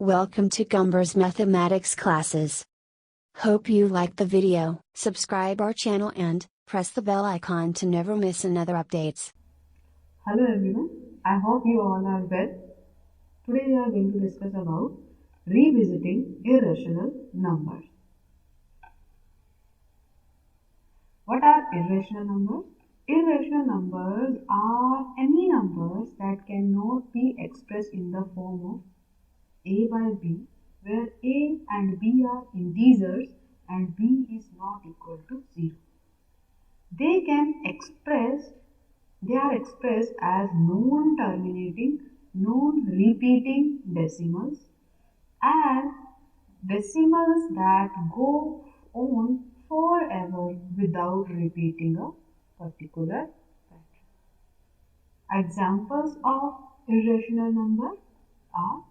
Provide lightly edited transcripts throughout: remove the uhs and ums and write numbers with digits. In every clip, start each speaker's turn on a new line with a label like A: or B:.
A: Welcome to Gumber's Mathematics classes. Hope you liked the video. Subscribe our channel and press the bell icon to never miss another updates.
B: Hello everyone, I hope you all are well. Today we are going to discuss about revisiting irrational numbers. What are irrational numbers? Irrational numbers are any numbers that cannot be expressed in the form of a by b, where a and b are integers and b is not equal to 0. They are expressed as non-terminating, non-repeating decimals and decimals that go on forever without repeating a particular pattern. Examples of irrational numbers are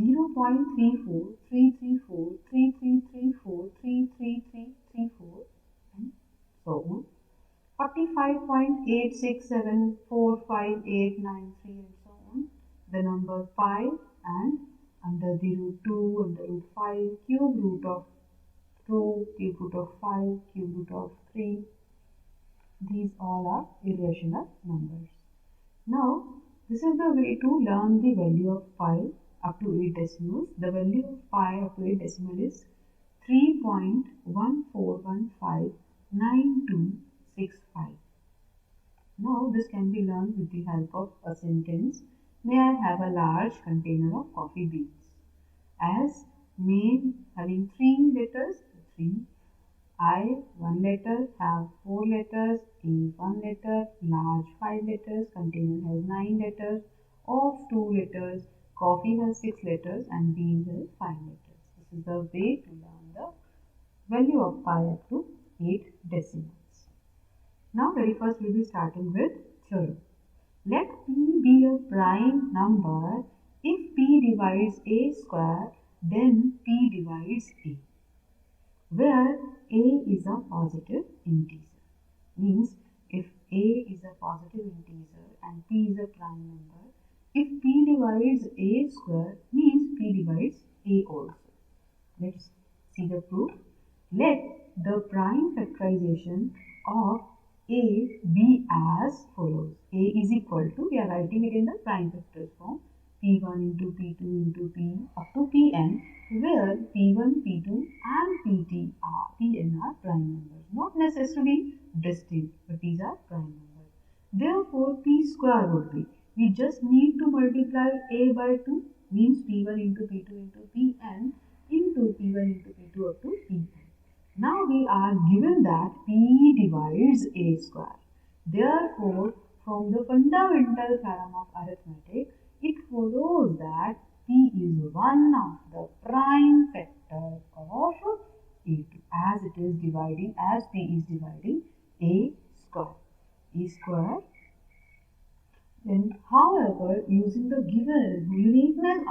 B: 0.34, 334, 3334, 33334 and so on. 45.8674583 and so on. The number pi and under the root 2, under root 5, cube root of 2, cube root of 5, cube root of 3. These all are irrational numbers. Now, this is the way to learn the value of pi up to 8 decimals. The value of pi up to 8 decimal is 3.14159265. Now this can be learned with the help of a sentence. May I have a large container of coffee beans? As may having 3 letters, 3. I 1 letter, have 4 letters, A 1 letter, large 5 letters, container has 9 letters, of 2 letters, coffee has 6 letters and beans has 5 letters. This is the way to learn the value of pi up to 8 decimals. Now very first we will be starting with theorem. Let p be a prime number if p divides a square, then p divides a, where a is a positive integer. Means if a is a positive integer and p is a prime number, if p divides a square means p divides a also. Let's see the proof. Let the prime factorization of a be as follows. A is equal to, we are writing it in the prime factors form, p1 into p2 into p up to pn, where p1, p2 and pn are prime numbers. Not necessarily distinct, but these are prime numbers. Therefore, p square would be, we just need to multiply a by 2, means p1 into p2 into pn into p1 into p2 up to pn. Now we are given that p divides a square. Therefore, from the fundamental theorem of arithmetic, it follows that p is one of the prime factors of a2, as it is dividing, as p is dividing a square. A square. Then, however, using the given uniqueness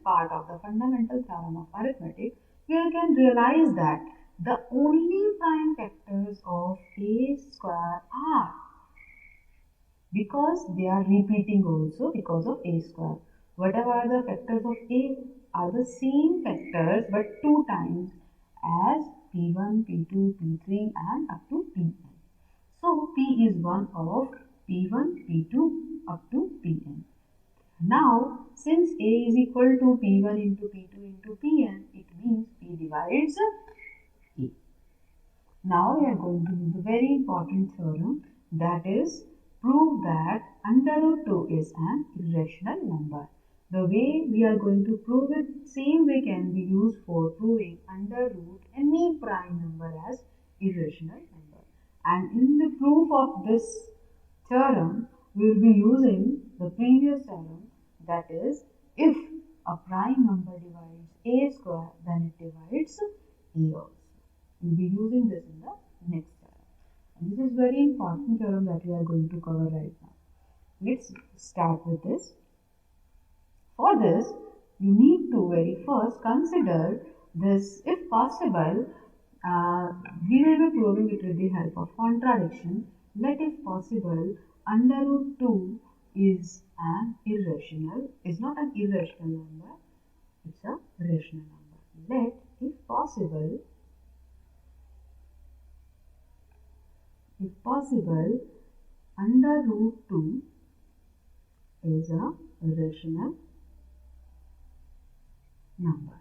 B: part of the fundamental theorem of arithmetic, we can realize that the only prime factors of a square are, because they are repeating also because of a square. Whatever are the factors of a are the same factors but 2 times as p1, p2, p3 and up to pn. So p is one of p1, p2 up to pn. Now, since a is equal to p1 into p2 into pn, it means p divides a. Now we are going to do the very important theorem, that is, prove that under root 2 is an irrational number. The way we are going to prove it, same way can be used for proving under root any prime number as irrational number. And in the proof of this theorem, we will be using the previous theorem, that is, if a prime number divides a square, then it divides a also. We will be using this in the next theorem. And this is very important theorem that we are going to cover right now. Let's start with this. For this, you need to very first consider this, if possible, we will be proving it with the help of contradiction. Let if possible, under root 2 is not an irrational number, it's a rational number. Let, if possible, under root 2 is a rational number.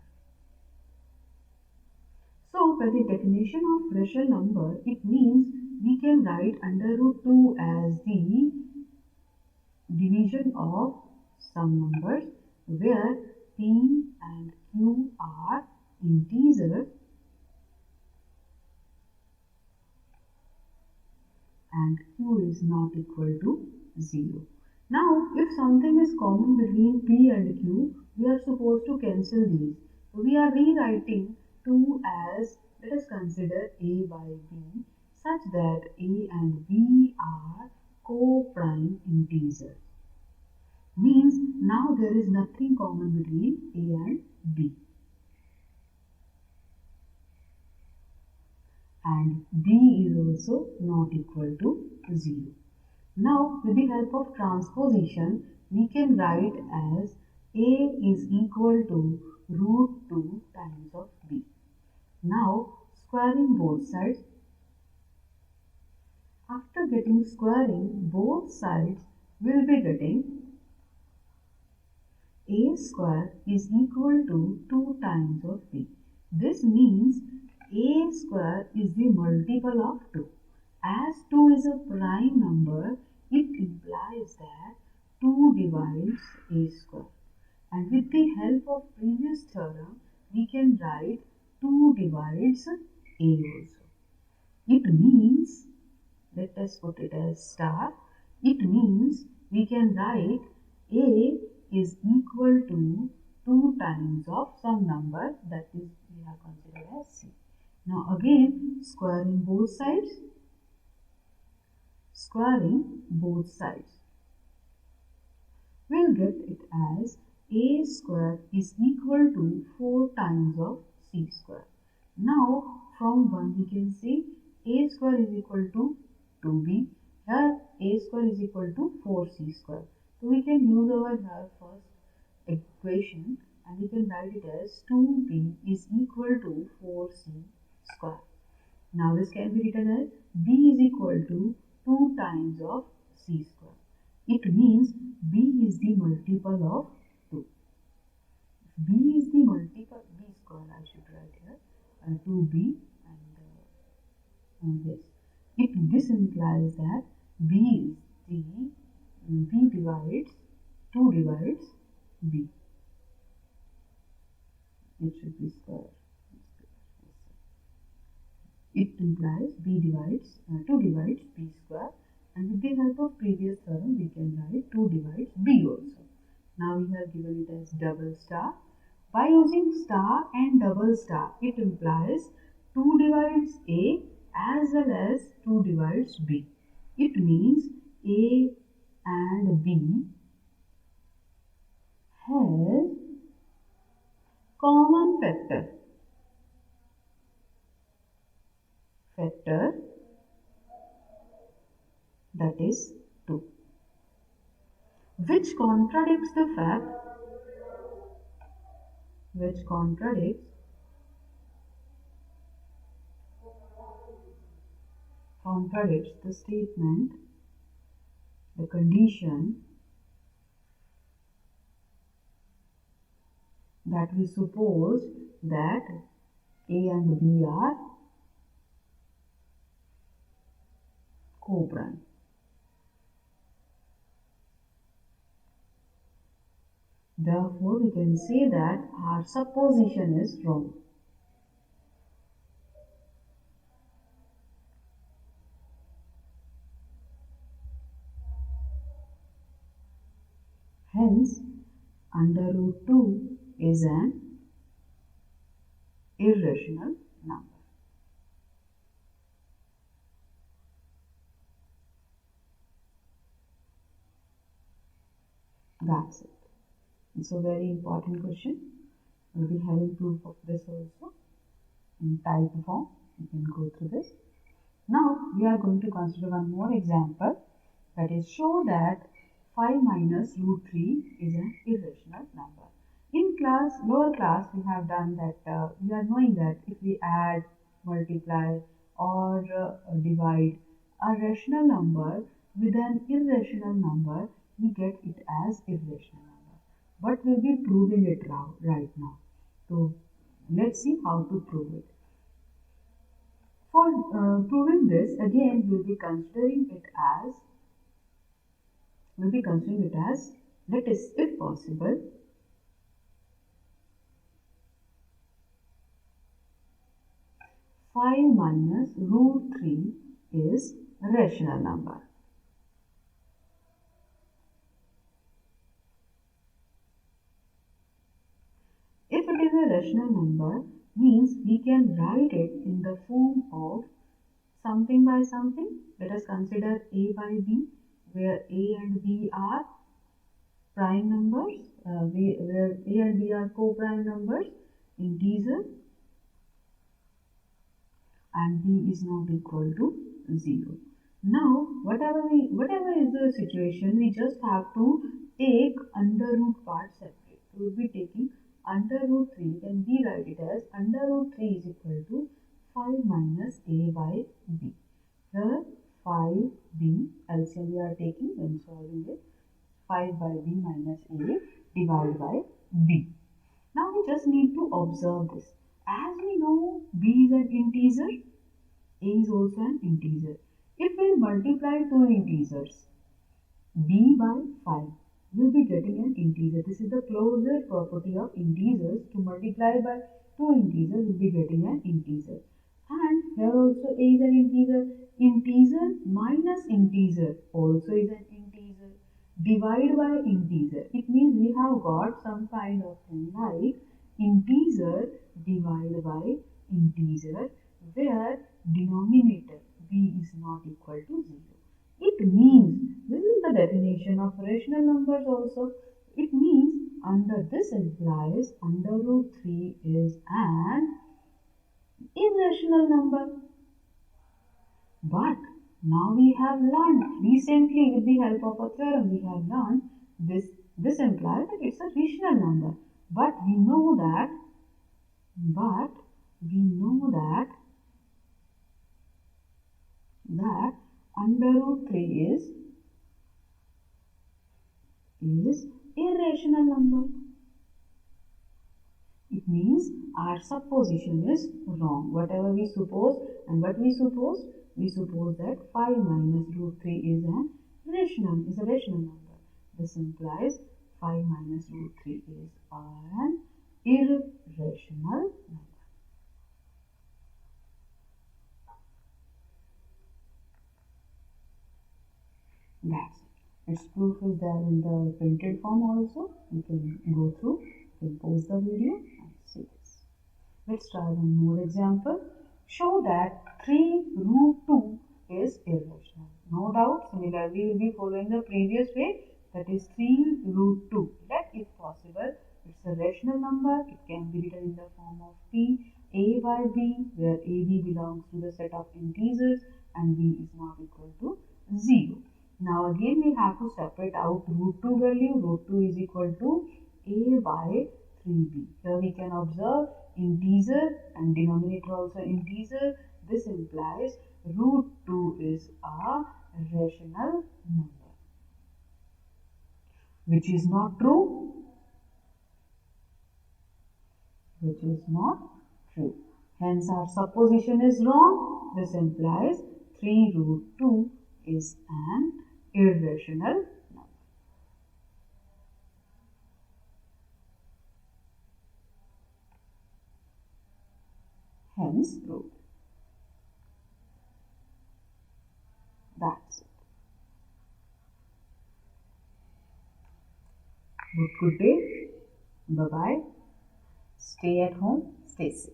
B: So, by the definition of rational number, it means we can write under root 2 as the division of some numbers where P and Q are integers and Q is not equal to 0. Now, if something is common between P and Q, we are supposed to cancel these. So, we are rewriting 2 as, let us consider A by B, such that A and B are co-prime integers. Means now there is nothing common between A and B. And B is also not equal to 0. Now, with the help of transposition, we can write as A is equal to root 2 times of B. Now, squaring both sides. After getting squaring both sides, we will be getting A square is equal to 2 times of B. This means A square is the multiple of 2. As 2 is a prime number, it implies that 2 divides A square. And with the help of previous theorem, we can write 2 divides A also. It means, let us put it as star, it means we can write A is equal to 2 times of some number, that is we have considered as C. Now again, squaring both sides. We'll get it as A square is equal to 4 times of C square. Now from 1 we can see A square is equal to 2B. Here A square is equal to 4C square. So we can use our here first equation and we can write it as 2B is equal to 4C square. Now this can be written as B is equal to 2 times of C square. It means B is the multiple of 2. B is the multiple, B square I should write here, 2B and yes. This implies that B is the, B divides, 2 divides B. It should be square. It implies B divides, 2 divides B square, and with the help of previous theorem we can write 2 divides B also. Now we have given it as double star. By using star and double star, it implies 2 divides A as well as 2 divides B. It means A and B have common factor. That is 2, which contradicts the fact, contradicts the statement, the condition that we suppose that A and B are co-prime. Therefore, we can say that our supposition is wrong. Hence, under root 2 is an irrational number. That's it. It's a very important question. We'll be having proof of this also in type form. You can go through this. Now we are going to consider one more example, that is show that 5 minus root 3 is an irrational number. In lower class, we have done that, we are knowing that if we add, multiply, or divide a rational number with an irrational number, we get it as irrational number. But we'll be proving it right now. So let's see how to prove it. For proving this, again we'll be considering it as, let us, if possible, 5 minus root 3 is a rational number. If it is a rational number, means we can write it in the form of something by something. Let us consider a by b, where a and b are prime numbers, where a and b are co-prime numbers, integer, and b is not equal to 0. Now, whatever is the situation, we just have to take under root part separate. So, we will be taking under root 3, then we write it as under root 3 is equal to 5 minus a by b. Here 5b, LCM we are taking when solving it, 5 by b minus a divided by b. Now we just need to observe this. As we know, b is an integer, a is also an integer. If we multiply two integers, b by 5, we will be getting an integer. This is the closure property of integers. To multiply by two integers, we will be getting an integer. And here also a is an integer. Integer minus integer also is an integer. Divide by integer. It means we have got some kind of thing like integer divided by integer, where denominator b is not equal to 0. It means, this is the definition of rational numbers also. It means this implies under root 3 is an irrational number. But now we have learned recently with the help of a theorem, we have learned this implies that it's a rational number. But we know that under root 3 is irrational number. It means our supposition is wrong. Whatever we suppose, and what we suppose? We suppose that 5 minus root 3 is a rational number. This implies 5 minus root 3 is an irrational number. That's it. Its proof is there in the printed form also. You can go through, you can pause the video and see this. Let's try one more example. Show that 3 root 2 is irrational. No doubt, similarly we will be following the previous way, that is 3 root 2. Let, if possible, it's a rational number. It can be written in the form of p, a by b, where a, b belongs to the set of integers and b is not equal to 0. Now again we have to separate out root 2 value. Root 2 is equal to a by 3b. Here we can observe integer and denominator also integer. This implies root 2 is a rational number, which is not true. Hence our supposition is wrong. This implies 3 root 2 is an irrational number. Hence proved. That's it. Good day. Bye-bye. Stay at home. Stay safe.